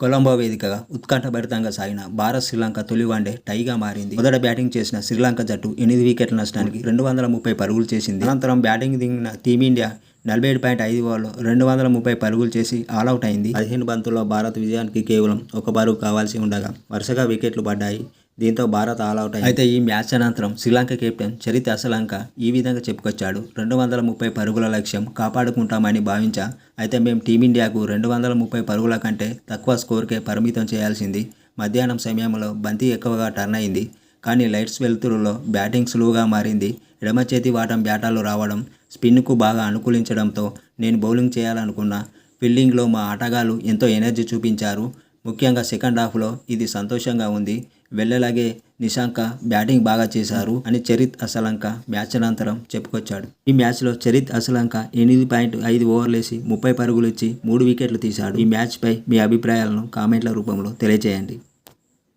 కొలంబో వేదికగా ఉత్కంఠభరితంగా సాగిన భారత్ శ్రీలంక తొలి వన్డే టైగా మారింది. మొదట బ్యాటింగ్ చేసిన శ్రీలంక జట్టు 8 వికెట్ల నష్టానికి 230 పరుగులు చేసింది. అనంతరం బ్యాటింగ్ దిగిన టీమిండియా 47.5 ఓవర్లలో 230 పరుగులు చేసి ఆలౌట్ అయింది. 15 బంతుల్లో భారత్ విజయానికి కేవలం ఒక పరుగు కావాల్సి ఉండగా వరుసగా వికెట్లు పడ్డాయి. దీంతో భారత్ ఆలౌట్ అయింది. అయితే ఈ మ్యాచ్ అనంతరం శ్రీలంక కెప్టెన్ చరిత్ అసలంక ఈ విధంగా చెప్పుకొచ్చాడు. 230 పరుగుల లక్ష్యం కాపాడుకుంటామని భావించా. అయితే మేము టీమిండియాకు 230 పరుగుల కంటే తక్కువ స్కోర్కే పరిమితం చేయాల్సింది. మధ్యాహ్నం సమయంలో బంతి ఎక్కువగా టర్న్ అయింది. కానీ లైట్స్ వెలుతురులో బ్యాటింగ్ సులువుగా మారింది. ఎడమ చేతి వాటం బ్యాటర్లు రావడం, స్పిన్కు బాగా అనుకూలించడంతో నేను బౌలింగ్ చేయాలనుకున్నా. ఫీల్డింగ్లో మా ఆటగాళ్లు ఎంతో ఎనర్జీ చూపించారు. ముఖ్యంగా సెకండ్ హాఫ్లో ఇది సంతోషంగా ఉంది. వెళ్ళలాగే నిశాంక బ్యాటింగ్ బాగా చేశారు అని చరిత్ అసలంక మ్యాచ్ అనంతరం చెప్పుకొచ్చాడు. ఈ మ్యాచ్లో చరిత్ అసలంక 8.5 ఓవర్లేసి 30 పరుగులు ఇచ్చి 3 వికెట్లు తీశాడు. ఈ మ్యాచ్పై మీ అభిప్రాయాలను కామెంట్ల రూపంలో తెలియజేయండి.